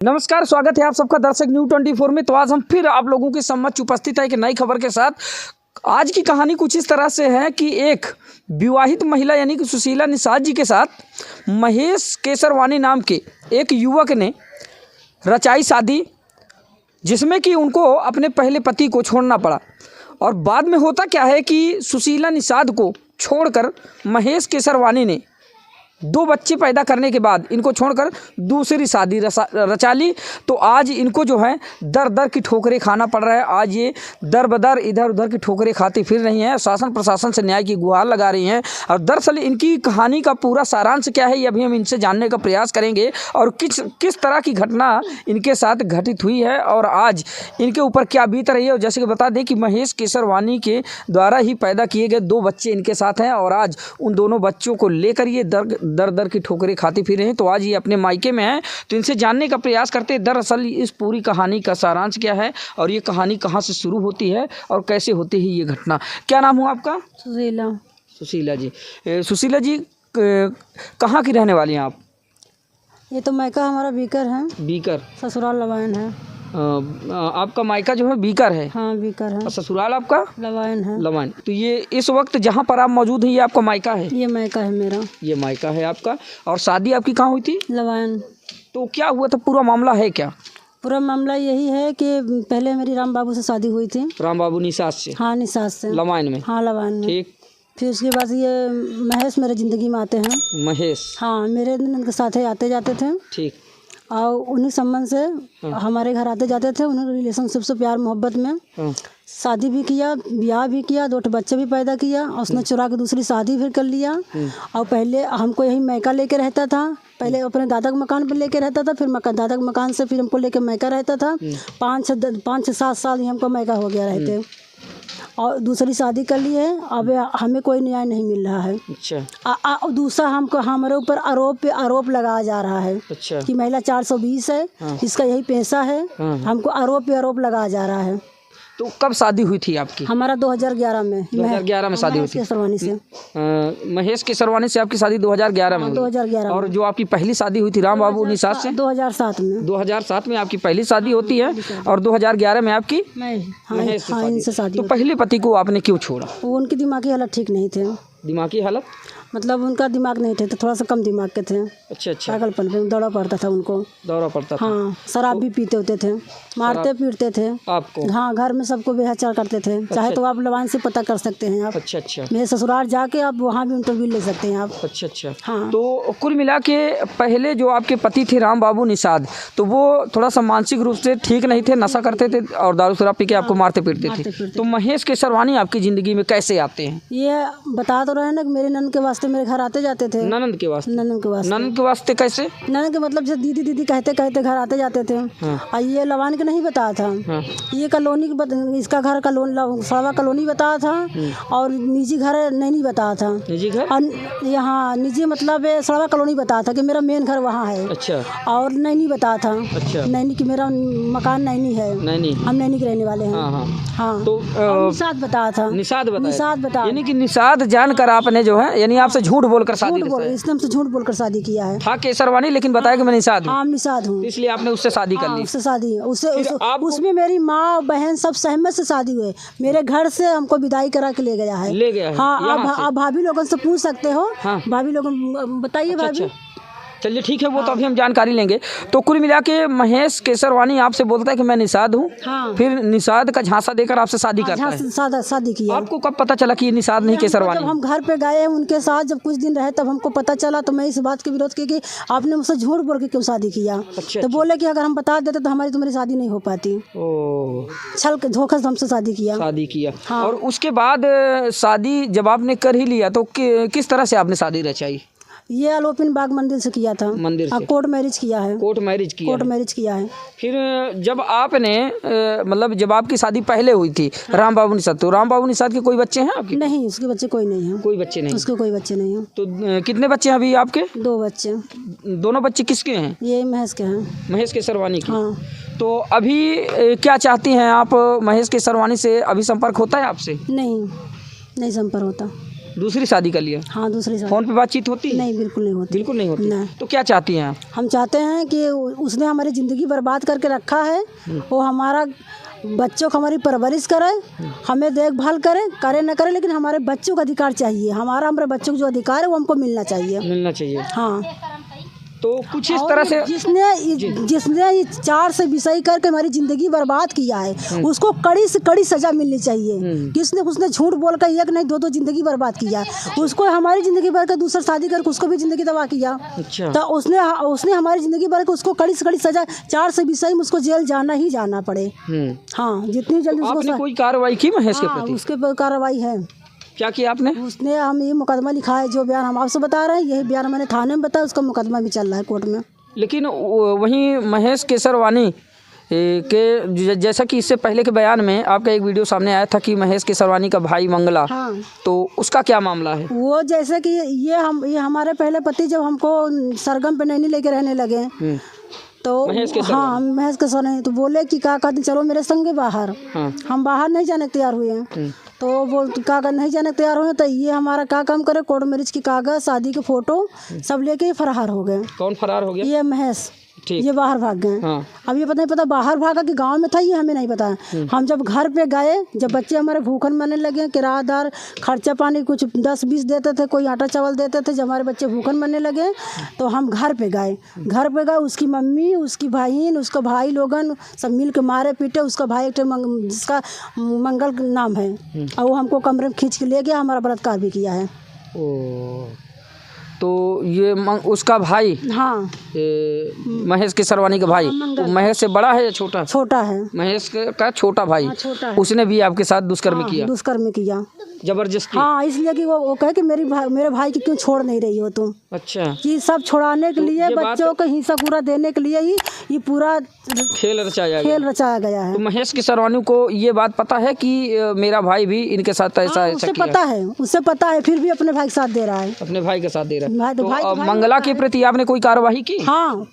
नमस्कार, स्वागत है आप सबका दर्शक न्यूज़ 24 में। तो आज हम फिर आप लोगों के समक्ष उपस्थित है एक नई खबर के साथ। आज की कहानी कुछ इस तरह से है कि एक विवाहित महिला यानी कि सुशीला निषाद जी के साथ महेश केसरवानी नाम के एक युवक ने रचाई शादी, जिसमें कि उनको अपने पहले पति को छोड़ना पड़ा। और बाद में होता क्या है कि सुशीला निषाद को छोड़कर महेश केसरवानी ने 2 बच्चे पैदा करने के बाद इनको छोड़कर दूसरी शादी रचा ली। तो आज इनको जो है दर दर की ठोकरें खाना पड़ रहा है। आज ये दर बदर इधर उधर की ठोकरें खाती फिर रही हैं, शासन प्रशासन से न्याय की गुहार लगा रही हैं। और दरअसल इनकी कहानी का पूरा सारांश क्या है, ये अभी हम इनसे जानने का प्रयास करेंगे और किस तरह की घटना इनके साथ घटित हुई है और आज इनके ऊपर क्या बीत रही है। और जैसे कि बता दें कि महेश केसरवानी के द्वारा ही पैदा किए गए 2 बच्चे इनके साथ हैं और आज उन दोनों बच्चों को लेकर ये दर दर की ठोकरें खाती फिर रहे हैं। तो आज ये अपने मायके में हैं, तो इनसे जानने का प्रयास करते हैं दरअसल इस पूरी कहानी का सारांश क्या है और ये कहानी कहाँ से शुरू होती है और कैसे होती है ये घटना। क्या नाम हुआ आपका? सुशीला जी। सुशीला जी कहाँ की रहने वाली हैं आप? ये तो मायका हमारा बीकर है। बीकर? ससुराल लवायन है। आपका मायका जो है बीकर है? हाँ, बीकर है। ससुराल आपका लवायन है। लवायन। तो ये इस वक्त जहाँ पर आप मौजूद हैं ये आपका मायका है? ये मायका है मेरा। ये मायका है आपका। और शादी आपकी कहाँ हुई थी? लवायन। तो क्या हुआ था, पूरा मामला है क्या? पूरा मामला यही है कि पहले मेरी राम बाबू से शादी हुई थी। राम बाबू निषाद से? हाँ, निषाद से। लवायन में? हाँ, लवायन में। ठीक। फिर उसके बाद ये महेश मेरे ज़िंदगी में आते हैं। महेश? हाँ, मेरे उनके साथ ही आते जाते थे। ठीक। और उन्हीं संबंध से हमारे घर आते जाते थे। उन्होंने रिलेशनशिप से प्यार मोहब्बत में शादी भी किया, ब्याह भी किया, 2 बच्चे भी पैदा किया और उसने चुरा के दूसरी शादी फिर कर लिया। और पहले हमको यही मायका लेके रहता था। पहले अपने दादा के मकान पर लेके रहता था, फिर दादा के मकान से फिर हमको लेके मायका रहता था। 5-7 साल ही हमको मायका हो गया रहते और दूसरी शादी कर ली है। अब हमें कोई न्याय नहीं मिल रहा है। अच्छा। दूसरा हमको हमारे ऊपर आरोप पे आरोप लगाया जा रहा है। अच्छा। कि महिला 420 है। हाँ। इसका यही पेशा है। हाँ। हमको आरोप पे आरोप लगाया जा रहा है। तो कब शादी हुई थी आपकी? हमारा 2011 में। 2011 में शादी हुई थी? केसरवानी से। महेश केसरवानी से आपकी शादी 2011 में? 2011। और जो आपकी पहली शादी हुई थी राम बाबू निषाद से? 2007 में। 2007 में आपकी पहली शादी होती है और 2011 में आपकी महेश से शादी। तो पहले पति को आपने क्यों छोड़ा? वो उनकी दिमागी हालत ठीक नहीं थे। दिमागी हालत मतलब उनका दिमाग नहीं थे, तो थोड़ा सा कम दिमाग के थे। अच्छा। पागलपन पे दौड़ा पड़ता था उनको। दौड़ा पड़ता था? हाँ। शराब भी पीते होते थे, मारते पीटते थे आपको? हाँ, घर में सबको बेहचार करते थे। चाहे तो आप लवान से पता कर सकते हैं आप। अच्छा। मेरे ससुराल जाके आप वहाँ भी इंटरव्यू ले सकते हैं आप। अच्छा। हाँ। तो कुल मिला के पहले जो आपके पति थे राम बाबू निषाद, तो वो थोड़ा सा मानसिक रूप से ठीक नहीं थे, नशा करते थे और दारू शराब पी के आपको मारते पीटते थे। तो महेश केसरवानी आपकी जिंदगी में कैसे आते हैं? ये बता तो रहे ना कि मेरे ननद के वास्ते मेरे घर आते जाते थे। ननद के वास्ते? ननद के वास्ते। ननद के वास्ते कैसे? ननद के मतलब जैसे दीदी दीदी कहते कहते घर आते जाते थे। हाँ। और ये लवान के नहीं बताया था। हाँ। ये कॉलोनी इसका घर सड़वा कॉलोनी बताया था और निजी घर नहीं बताया था। निजी घर? यहाँ निजी मतलब सड़वा कॉलोनी बताया था कि मेरा मेन घर वहाँ है। अच्छा। और नैनी बताया था। अच्छा। नैनी की मेरा मकान नैनी है। नैनी? हम नैनी के रहने वाले हैं। हाँ। तो निषाद बताया था। निषाद बताया यानी कि निषाद जानकर आपने जो है यानी आपसे झूठ बोलकर शादी? झूठ बोलकर शादी किया है। हाँ, केसरवानी, लेकिन बताया कि मैं निषाद हूँ। हाँ, निषाद हूँ। इसलिए आपने उससे शादी कर ली? उससे शादी उसमें मेरी माँ बहन सब सहमत से शादी हुई। मेरे घर से हमको विदाई करा के ले गया है। हाँ, आप भाभी लोगों से पूछ सकते हो। भाभी लोगों बताइए। भाभी चलिए ठीक है, वो तो अभी हम जानकारी लेंगे। तो कुल मिला के महेश केसरवानी आपसे बोलता है कि मैं निषाद हूँ। हाँ। फिर निषाद का झांसा देकर आपसे शादी करता है? शादी की। आपको कब पता चला कि ये निषाद नहीं केसरवानी? जब हम घर पे गए उनके साथ, जब कुछ दिन रहे तब हमको पता चला। तो मैं इस बात के विरोध की कि आपने मुझसे झूठ बोल के क्यों शादी किया। तो बोले कि अगर हम बता देते तो तुम्हारी शादी नहीं हो पाती। छल के धोखा से हमसे शादी किया। हाँ। और उसके बाद शादी जब आपने कर ही लिया तो किस तरह से आपने शादी रचाई? ये आलोपिन बाग मंदिर से किया था। मंदिर से? कोर्ट मैरिज किया है। कोर्ट मैरिज किया है। फिर जब आपने मतलब जब आपकी शादी पहले हुई थी राम बाबू निषाद, तो राम बाबू निषाद के कोई बच्चे हैं आपके? नहीं, उसके बच्चे कोई नहीं है। कोई बच्चे नहीं? उसके कोई बच्चे नहीं है। तो कितने बच्चे हैं अभी आपके? 2 बच्चे। दोनों बच्चे किसके हैं? ये महेश के हैं। महेश केसरवानी के? हाँ। तो अभी क्या चाहती हैं आप? महेश केसरवानी से अभी संपर्क होता है आपसे? नहीं संपर्क होता। दूसरी शादी कर लिया। हाँ, दूसरी शादी। फ़ोन पे बातचीत होती है? नहीं, बिल्कुल नहीं होती। बिल्कुल नहीं होती। नहीं। तो क्या चाहती हैं आप? हम चाहते हैं कि उसने हमारी ज़िंदगी बर्बाद करके रखा है, वो हमारा बच्चों को हमारी परवरिश करे, हमें देखभाल करे न करे, लेकिन हमारे बच्चों का अधिकार चाहिए। हमारे बच्चों को जो अधिकार है वो हमको मिलना चाहिए। हाँ, तो कुछ इस तरह से जिसने ये 4 से विषय करके हमारी ज़िंदगी बर्बाद किया है, उसको कड़ी से कड़ी सज़ा मिलनी चाहिए। किसने उसने झूठ बोल कर एक नहीं 2 ज़िंदगी बर्बाद किया, उसको हमारी ज़िंदगी भर कर दूसरा शादी करके उसको भी ज़िंदगी तबाह किया। अच्छा। तो उसने हमारी ज़िंदगी भर के उसको कड़ी से कड़ी सज़ा 4 से विषय में उसको जेल जाना ही जाना पड़े। हाँ, जितनी जल्दी आपने कोई कार्रवाई की महेश के प्रति? उसके पर कार्रवाई है। क्या किया आपने? उसने हम ये मुकदमा लिखा है, जो बयान हम आपसे बता रहे हैं यही बयान मैंने थाने में बताया, उसका मुकदमा भी चल रहा है कोर्ट में। लेकिन वहीं महेश केसरवानी के जैसा कि इससे पहले के बयान में आपका एक वीडियो सामने आया था कि महेश केसरवानी का भाई मंगला, हाँ, तो उसका क्या मामला है? वो जैसे कि ये हमारे पहले पति जब हमको सरगम पे नैनी लेके रहने लगे तो महेश के सर तो बोले कि क्या कहते चलो मेरे संगे बाहर। हाँ। हम बाहर नहीं जाने को तैयार हुए हैं, तो वो कागज नहीं जाने को तैयार हुए, तो ये हमारा क्या काम करे, कोर्ट मैरिज की कागज, शादी के फोटो सब लेके फरार हो गए। कौन फरार हो गया? ये महेश, ये बाहर भाग गए। हाँ। अब ये नहीं पता बाहर भागा कि गांव में था, ये हमें नहीं पता। हम जब घर पे गए, जब बच्चे हमारे भूखन मरने लगे, किराएदार खर्चा पानी कुछ 10-20 देते थे, कोई आटा चावल देते थे, जब हमारे बच्चे भूखन मरने लगे तो हम घर पे गए। उसकी मम्मी, उसकी बहन, उसका भाई लोगन सब मिल के मारे पीटे। उसका भाई एक जिसका मंगल नाम है, और वो हमको कमरे में खींच के ले गया, हमारा बलात्कार भी किया है। तो ये उसका भाई, हाँ, महेश केसरवानी का भाई, तो महेश से बड़ा है या छोटा? छोटा है, महेश का छोटा भाई। हाँ, छोटा है। उसने भी आपके साथ दुष्कर्म किया? जबरदस्ती? हाँ, इसलिए कि वो कहे कि मेरे भाई की क्यों छोड़ नहीं रही हो तुम। अच्छा। ये सब छुड़ाने के लिए, बच्चों को हिंसा पूरा देने के लिए ही ये पूरा खेल रचाया गया है। तो महेश केसरवानी को ये बात पता है कि मेरा भाई भी इनके साथ ऐसा उसे पता है, फिर भी अपने भाई के साथ दे रहा है। अपने भाई के साथ दे रहा है। तो भाई मंगला के प्रति आपने कोई कार्रवाई की? हाँ,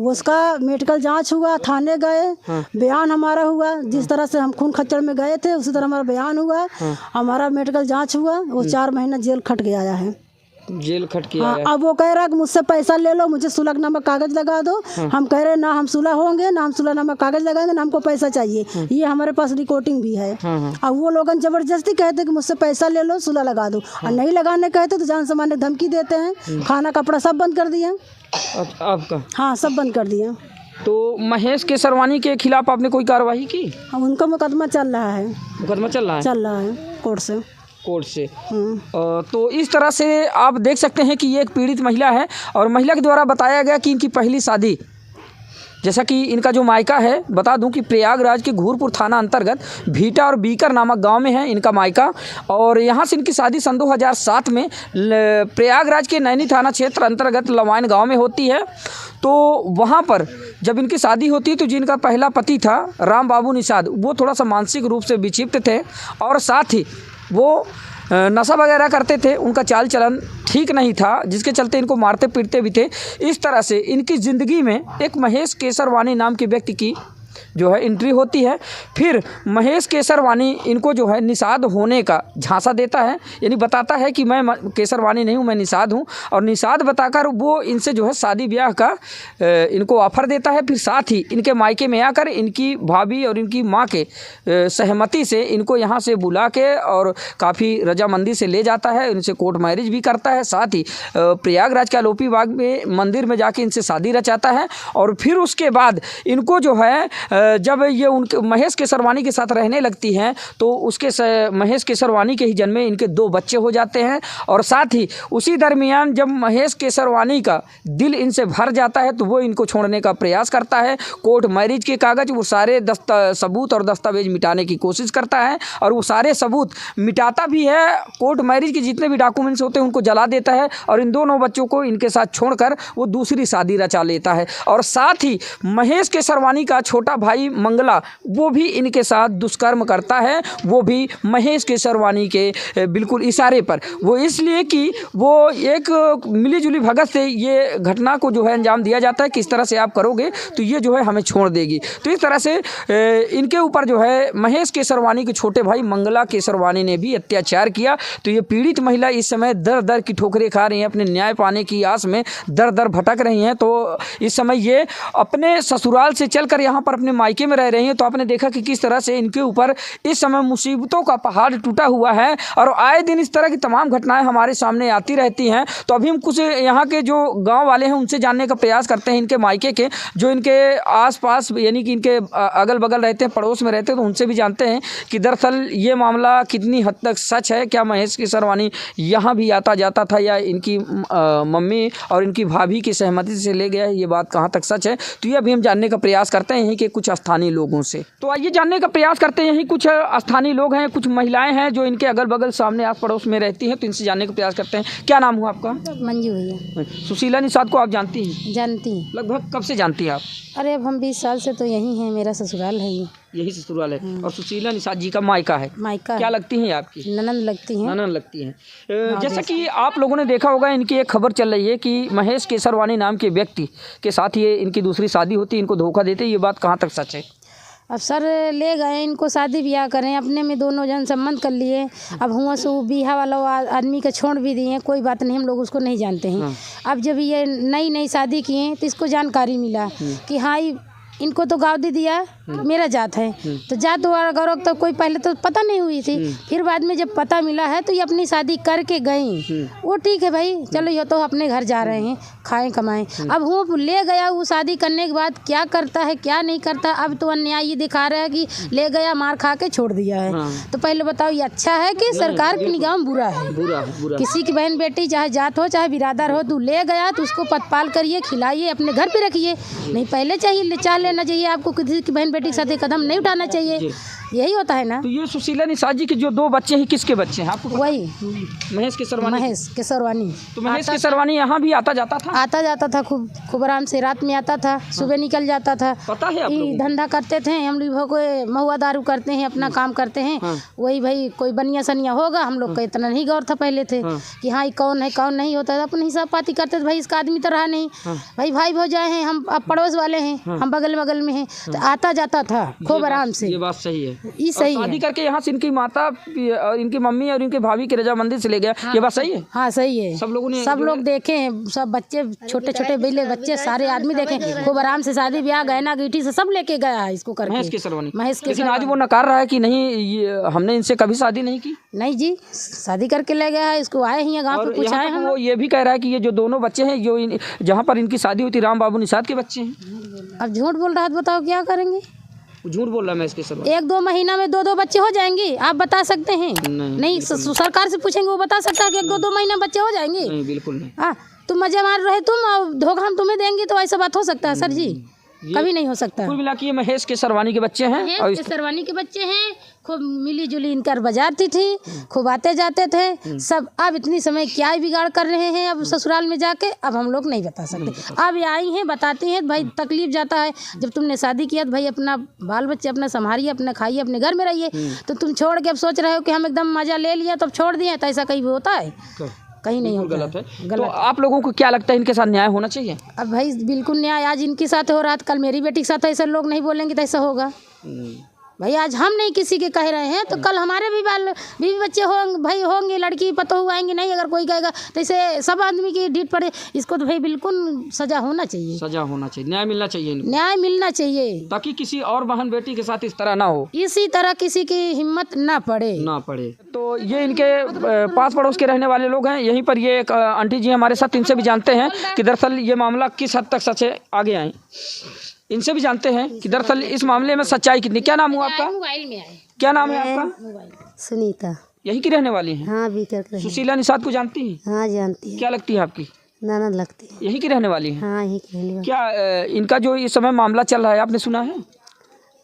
उसका मेडिकल जांच हुआ, थाने गए। हाँ। बयान हमारा हुआ, जिस तरह से हम खून खच्चर में गए थे उसी तरह हमारा बयान हुआ। हाँ। हमारा मेडिकल जांच हुआ, वो 4 महीना जेल खट के आया है। जेल खट के आया। अब वो कह रहा है कि मुझसे पैसा ले लो, मुझे सुलगनामा कागज लगा दो। हाँ। हम कह रहे ना हम सुलह होंगे, ना हम सुलहनामा कागज लगाएंगे, ना हमको पैसा चाहिए। हाँ। ये हमारे पास रिकॉर्डिंग भी है। हाँ। अब वो लोग जबरदस्ती कहते कि मुझसे पैसा ले लो, सुलह लगा दो। हाँ। और नहीं लगाने कहते तो जान से मारने धमकी देते हैं। खाना कपड़ा सब बंद कर दिए आपका? हाँ, सब बंद कर दिए। तो महेश केसरवानी के खिलाफ आपने कोई कार्रवाई की? उनका मुकदमा चल रहा है। चल रहा है कोर्ट से। तो इस तरह से आप देख सकते हैं कि ये एक पीड़ित महिला है, और महिला के द्वारा बताया गया कि इनकी पहली शादी, जैसा कि इनका जो मायका है, बता दूं कि प्रयागराज के घूरपुर थाना अंतर्गत भीटा और बीकर नामक गांव में है इनका मायका, और यहाँ से इनकी शादी सन 2007 में प्रयागराज के नैनी थाना क्षेत्र अंतर्गत लवाइन गांव में होती है। तो वहाँ पर जब इनकी शादी होती है तो जिनका पहला पति था राम बाबू निषाद, वो थोड़ा सा मानसिक रूप से विक्षिप्त थे, और साथ ही वो नशा वगैरह करते थे। उनका चाल चलन ठीक नहीं था, जिसके चलते इनको मारते पीटते भी थे। इस तरह से इनकी ज़िंदगी में एक महेश केसरवानी नाम के व्यक्ति की जो है एंट्री होती है। फिर महेश केसरवानी इनको जो है निषाद होने का झांसा देता है, यानी बताता है कि मैं केसरवानी नहीं हूँ, मैं निषाद हूँ, और निषाद बताकर वो इनसे जो है शादी ब्याह का इनको ऑफर देता है। फिर साथ ही इनके मायके में आकर इनकी भाभी और इनकी माँ के सहमति से इनको यहाँ से बुला के और काफ़ी रजामंदी से ले जाता है, इनसे कोर्ट मैरिज भी करता है। साथ ही प्रयागराज के आलोपी बाग में मंदिर में जाके इनसे शादी रचाता है, और फिर उसके बाद इनको जो है जब ये उनके महेश केसरवानी के साथ रहने लगती हैं तो उसके महेश केसरवानी के ही जन्म में इनके 2 बच्चे हो जाते हैं। और साथ ही उसी दरमियान जब महेश केसरवानी का दिल इनसे भर जाता है तो वो इनको छोड़ने का प्रयास करता है। कोर्ट मैरिज के कागज, वो सारे सबूत और दस्तावेज मिटाने की कोशिश करता है, और वो सारे सबूत मिटाता भी है। कोर्ट मैरिज के जितने भी डॉक्यूमेंट्स होते हैं उनको जला देता है, और इन दोनों बच्चों को इनके साथ छोड़कर वो दूसरी शादी रचा लेता है। और साथ ही महेश केसरवानी का छोटा छोटा भाई मंगला वो भी इनके साथ दुष्कर्म करता है, वो भी महेश केसरवानी के बिल्कुल इशारे पर। वो इसलिए कि वो एक मिलीजुली भगत से ये घटना को जो है अंजाम दिया जाता है, किस तरह से आप करोगे तो ये जो है हमें छोड़ देगी। तो इस तरह से इनके ऊपर जो है महेश केसरवानी के छोटे भाई मंगला केसरवानी ने भी अत्याचार किया। तो ये पीड़ित महिला इस समय दर दर की ठोकरें खा रही हैं, अपने न्याय पाने की आस में दर दर भटक रही हैं। तो इस समय ये अपने ससुराल से चलकर यहाँ पर अपने मायके में रह रही हैं। तो आपने देखा कि किस तरह से इनके ऊपर इस समय मुसीबतों का पहाड़ टूटा हुआ है और आए दिन इस तरह की तमाम घटनाएं हमारे सामने आती रहती हैं। तो अभी हम कुछ यहाँ के जो गाँव वाले हैं उनसे जानने का प्रयास करते हैं, इनके मायके के जो इनके आसपास यानी कि इनके अगल बगल रहते हैं, पड़ोस में रहते हैं, तो उनसे भी जानते हैं कि दरअसल ये मामला कितनी हद तक सच है। क्या महेश केसरवानी यहाँ भी आता जाता था या इनकी मम्मी और इनकी भाभी की सहमति से ले गया है, ये बात कहाँ तक सच है। तो ये अभी हम जानने का प्रयास करते हैं यहीं के कुछ स्थानीय लोगों से। तो आइए जानने का प्रयास करते हैं, यहीं कुछ स्थानीय लोग हैं, कुछ महिलाएं हैं जो इनके अगल बगल सामने आस पड़ोस में रहती हैं। तो इनसे जानने का प्रयास करते हैं। क्या नाम हुआ आपका? मंजू भैया। सुशीला निषाद को आप जानती हैं? जानती हैं। लगभग कब से जानती हैं आप? अरे अब हम 20 साल से तो यहीं हैं, मेरा ससुराल है ये। यही ससुराल है और सुशीला निषाद जी का मायका है। मायका क्या लगती हैं आपकी? ननद लगती हैं। ननद लगती हैं। जैसा कि आप लोगों ने देखा होगा, इनकी एक खबर चल रही है कि महेश केसरवानी नाम के व्यक्ति के साथ ये इनकी दूसरी शादी होती है, इनको धोखा देते, ये बात कहाँ तक सच है? अब सर ले गए इनको शादी ब्याह करें, अपने में दोनों जन संबंध कर लिए। अब हुआ सो बिहा वाला आदमी का छोड़ भी दिए, कोई बात नहीं, हम लोग उसको नहीं जानते हैं। अब जब ये नई शादी किए तो इसको जानकारी मिला कि हाँ इनको तो गाँव दे दिया, मेरा जात है, तो जात गौरव तो कोई पहले तो पता नहीं हुई थी। फिर बाद में जब पता मिला है तो ये अपनी शादी करके गई। वो ठीक है भाई, चलो ये तो अपने घर जा रहे हैं, खाएं कमाएं। अब वो ले गया, वो शादी करने के बाद क्या करता है क्या नहीं करता, अब तो अन्याय ये दिखा रहा है कि ले गया मार खा के छोड़ दिया है। तो पहले बताओ ये अच्छा है कि सरकार की निगाह में बुरा है? किसी की बहन बेटी चाहे जात हो चाहे बिरादर हो, तो ले गया तो उसको पतपाल करिए, खिलाइए, अपने घर पे रखिए। नहीं पहले चाह लेना चाहिए आपको, किसी की बहन बेटी के साथ कदम नहीं उठाना चाहिए, यही होता है ना। तो ये सुशीला निषाद जी के जो 2 बच्चे हैं, किसके बच्चे हैं आपको? वही महेश केसरवानी। महेश केसरवानी। तो महेश केसरवानी यहाँ भी आता जाता था? आता जाता था, खूब आराम से, रात में आता था, सुबह निकल जाता था। पता है आप लोगों? धंधा करते थे हम लोग, कोई महुआ दारू करते हैं, अपना काम करते हैं। वही भाई कोई बनिया सनिया होगा, हम लोग का इतना नहीं गौर था पहले थे कि हाँ कौन है कौन नहीं होता था, अपने हिसाब पाती करते थे। भाई इसका आदमी तो रहा नहीं, भाई भौजाए हैं, हम अब पड़ोस वाले हैं, हम बगल में हैं, तो आता जाता था खूब आराम से। ये बात सही है, ये सही है। शादी करके यहाँ से इनकी माता और इनकी मम्मी और इनकी भाभी की रजामंदी से ले गया। ये बात सही है? हाँ सही है। सब लोग देखे हैं, सब बच्चे छोटे छोटे बेले बच्चे सारे आदमी देखे, खूब आराम से शादी ब्याह गहना गीठी से सब लेके गया है इसको करके। महेश केसरवानी। लेकिन आज वो नकार रहा है कि नहीं, हमने इनसे कभी शादी नहीं की। नहीं जी, शादी करके ले गया है इसको, आए ही गाँव पे कुछ आए हम। वो ये भी कह रहा है कि ये जो दोनों बच्चे हैं जो जहाँ पर इनकी शादी हुई थी, राम बाबू निषाद के बच्चे हैं। अब झूठ बोल रहा है, बताओ क्या करेंगे? झूठ बोल रहा है महेश केसरवानी। 1-2 महीना में 2 बच्चे हो जाएंगे, आप बता सकते हैं? नहीं सरकार से पूछेंगे, वो बता सकता है कि 1-2 महीना बच्चे हो जाएंगे? नहीं, बिल्कुल नहीं। हाँ, तुम मजे मार रहे तुम और धोखा हम तुम्हें देंगे, तो ऐसा बात हो सकता है सर जी? कभी नहीं हो सकता। कुल मिला के ये महेश केसरवानी के बच्चे हैं और केसरवानी के बच्चे हैं। खूब मिली जुली इनकर बाजारती थी, खूब आते जाते थे सब। अब इतनी समय क्या बिगाड़ कर रहे हैं अब ससुराल में जाके, अब हम लोग नहीं बता सकते। अब आई हैं बताती हैं, भाई तकलीफ जाता है। जब तुमने शादी किया तो भाई अपना बाल बच्चे अपना संभालिए, अपना खाइए, अपने घर में रहिए। तो तुम छोड़ के अब सोच रहे हो कि हम एकदम मजा ले लिया तो छोड़ दिए, तो ऐसा कहीं भी होता है? कहीं नहीं होता। गलत है। तो आप लोगों को क्या लगता है, इनके साथ न्याय होना चाहिए? अब भाई बिल्कुल न्याय, आज इनके साथ हो रहा था, कल मेरी बेटी के साथ ऐसा लोग नहीं बोलेंगे तो ऐसा होगा? भाई आज हम नहीं किसी के कह रहे हैं तो कल हमारे भी बीवी बच्चे होंगे, भाई होंगे, लड़की पतोहू आएंगे नहीं, अगर कोई कहेगा तो इसे सब आदमी की ढीठ पड़े। इसको तो भाई बिल्कुल सजा होना चाहिए, सजा होना चाहिए, न्याय मिलना चाहिए, न्याय मिलना चाहिए, ताकि किसी और बहन बेटी के साथ इस तरह ना हो, इसी तरह किसी की हिम्मत ना पड़े। तो ये इनके पास पड़ोस के रहने वाले लोग हैं। यहीं पर ये एक आंटी जी हमारे साथ, इनसे भी जानते हैं कि दरअसल ये मामला किस हद तक सच है। आगे आए, इनसे भी जानते हैं कि दरअसल इस मामले में सच्चाई कितनी। क्या नाम हुआ आपका? मोबाइल में आए। क्या नाम है आपका? सुनीता। यही की रहने वाली हैं? हाँ, बीकर की। सुशीला निषाद को जानती हैं? हाँ जानती है। क्या लगती है आपकी? ननद लगती है। यही की रहने वाली है? हाँ यही की रहने वाली। क्या इनका जो इस समय मामला चल रहा है आपने सुना है?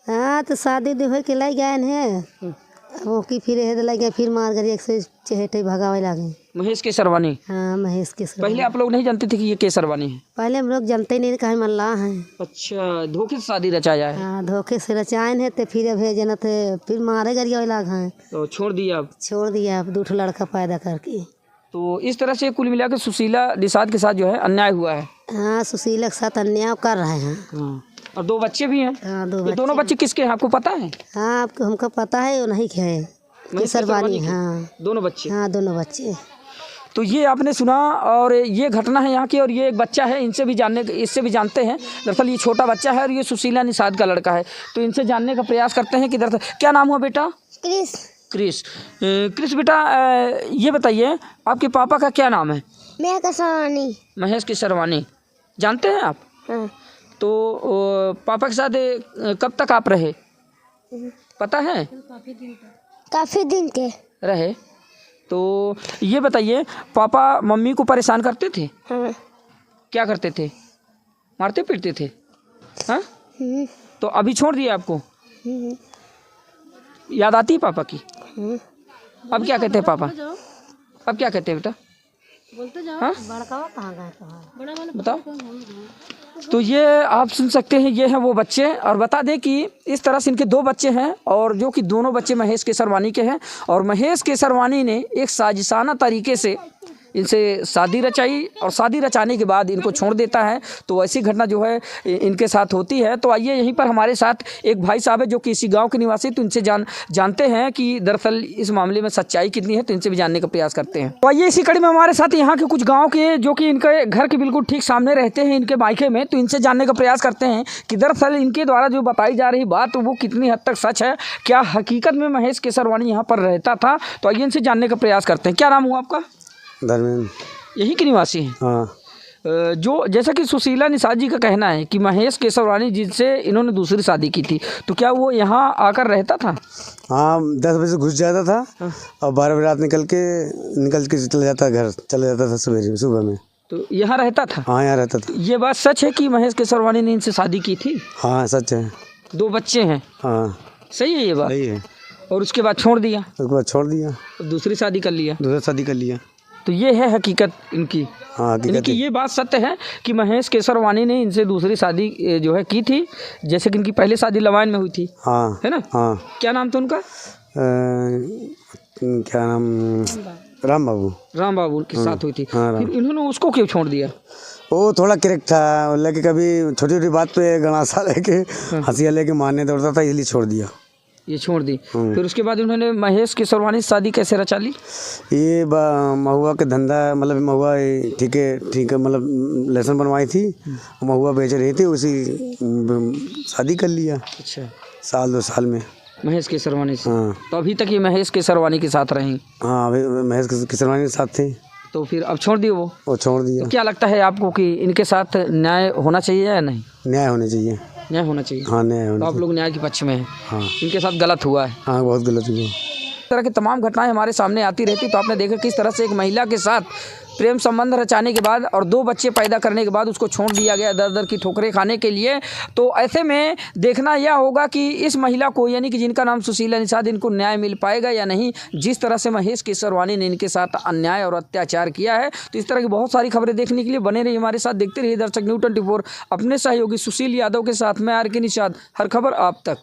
हाँ तो शादी हो के लाई गए हैं, वो की फिर हेद लगे फिर मार कर एक से चहेटे भगावे लगे। महेश केसरवानी। हाँ महेश के सर। पहले आप लोग नहीं जानते थे कि ये केसरवानी है? पहले हम लोग जानते ही नहीं थे कहीं मल्लाह हैं। अच्छा, धोखे से शादी रचाया है? हाँ धोखे से रचायन है तो फिर भेजे न थे फिर मारे गरिया लग हैं। तो छोड़ दिया आप? छोड़ दिया अब 2 लड़का पैदा करके। तो इस तरह से कुल मिला के सुशीला निषाद के साथ जो है अन्याय हुआ है। हाँ सुशीला के साथ अन्याय कर रहे हैं। हाँ, और 2 बच्चे भी हैं। हाँ ये दोनों बच्चे किसके हैं आपको पता है? हाँ आपको हमको पता है वो नहीं खे केसरवानी। हाँ दोनों बच्चे। हाँ दोनों बच्चे। तो ये आपने सुना और ये घटना है यहाँ की। और ये एक बच्चा है, इससे भी जानते हैं। दरअसल ये छोटा बच्चा है और ये सुशीला निषाद का लड़का है। तो इनसे जानने का प्रयास करते हैं कि दरअसल क्या नाम हुआ बेटा? क्रिस बेटा, ये बताइए आपके पापा का क्या नाम है? महेश केसरवानी। जानते हैं आप? हाँ। तो पापा के साथ कब तक आप रहे पता है? काफी दिन के रहे। तो ये बताइए पापा मम्मी को परेशान करते थे? हाँ। क्या करते थे? मारते पीटते थे? हाँ। तो अभी छोड़ दिया आपको? याद आती है पापा की? अब क्या कहते हैं पापा? अब क्या कहते हैं बेटा? बोलते जाओ। हाँ? बताओ। तो ये आप सुन सकते हैं, ये हैं वो बच्चे। और बता दें कि इस तरह से इनके 2 बच्चे हैं और जो कि दोनों बच्चे महेश केसरवानी के हैं। और महेश केसरवानी ने एक साजिशाना तरीके से इनसे शादी रचाई और शादी रचाने के बाद इनको छोड़ देता है। तो ऐसी घटना जो है इनके साथ होती है। तो आइए यहीं पर हमारे साथ एक भाई साहब है जो कि इसी गांव के निवासी। तो इनसे जानते हैं कि दरअसल इस मामले में सच्चाई कितनी है। तो इनसे भी जानने का प्रयास करते हैं। तो आइए इसी कड़ी में हमारे साथ यहाँ के कुछ गाँव के जो कि इनके घर के बिल्कुल ठीक सामने रहते हैं, इनके मायके में। तो इनसे जानने का प्रयास करते हैं कि दरअसल इनके द्वारा जो बताई जा रही बात वो कितनी हद तक सच है। क्या हकीकत में महेश केसरवानी यहाँ पर रहता था? तो आइए इनसे जानने का प्रयास करते हैं। क्या नाम हुआ आपका? धर्मेंद्र। यही के निवासी हैं? हाँ। जो जैसा कि सुशीला निषाद जी का कहना है कि महेश केसरवानी जिनसे इन्होंने दूसरी शादी की थी, तो क्या वो यहाँ आकर रहता था? हाँ 10 बजे घुस जाता था। हाँ। और 12 बजे रात निकल के चला जाता घर, चला जाता था सवेरे सुबह में। तो यहाँ रहता था? हाँ यहाँ रहता था। ये बात सच है कि महेश केसरवानी ने इनसे शादी की थी? हाँ सच है। 2 बच्चे हैं? हाँ सही है ये बात? सही है। और उसके बाद छोड़ दिया? उसके बाद छोड़ दिया, दूसरी शादी कर लिया। दूसरा शादी कर लिया। तो ये है हकीकत इनकी। हाँ इनकी ये बात सत्य है कि महेश केसरवानी ने इनसे दूसरी शादी जो है की थी, जैसे कि इनकी पहले शादी लवाइन में हुई थी। हाँ है ना? हाँ। क्या नाम था उनका? क्या नाम? राम बाबू के साथ हुई थी। हाँ, फिर इन्होंने उसको क्यों छोड़ दिया? वो थोड़ा करेक्ट था, लेके कभी छोटी छोटी बात पे गणासा लेके हंसिया लेके मारने दौड़ता था, इसलिए छोड़ दिया। ये छोड़ दी। फिर उसके बाद उन्होंने महेश केसरवानी से शादी कैसे रचा ली? ये महुआ के धंधा, मतलब महुआ ठीक है मतलब लहसुन बनवाई थी, महुआ बेच रही थी, उसी शादी कर लिया। अच्छा। 1-2 साल में महेश केसरवानी से? हाँ। तो अभी तक ये महेश केसरवानी के साथ रही? हाँ अभी महेश केसरवानी के साथ थे। तो फिर अब छोड़ दिए वो छोड़ दिया। तो क्या लगता है आपको कि इनके साथ न्याय होना चाहिए या नहीं? न्याय होना चाहिए। न्याय होना चाहिए। हाँ न्याय होना तो आप लोग न्याय के पक्ष में हैं? हाँ। इनके साथ गलत हुआ है? हाँ बहुत गलत हुआ। इस तरह की तमाम घटनाएं हमारे सामने आती रहती। तो आपने देखा किस तरह से एक महिला के साथ प्रेम संबंध रचाने के बाद और 2 बच्चे पैदा करने के बाद उसको छोड़ दिया गया दर दर की ठोकरें खाने के लिए। तो ऐसे में देखना यह होगा कि इस महिला को, यानी कि जिनका नाम सुशीला निषाद, इनको न्याय मिल पाएगा या नहीं, जिस तरह से महेश केसरवानी ने इनके साथ अन्याय और अत्याचार किया है। तो इस तरह की बहुत सारी खबरें देखने के लिए बने रहिए हमारे साथ, देखते रहिए दर्शक न्यूज़ 24। अपने सहयोगी सुशील यादव के साथ मैं आर के निषाद, हर खबर आप तक।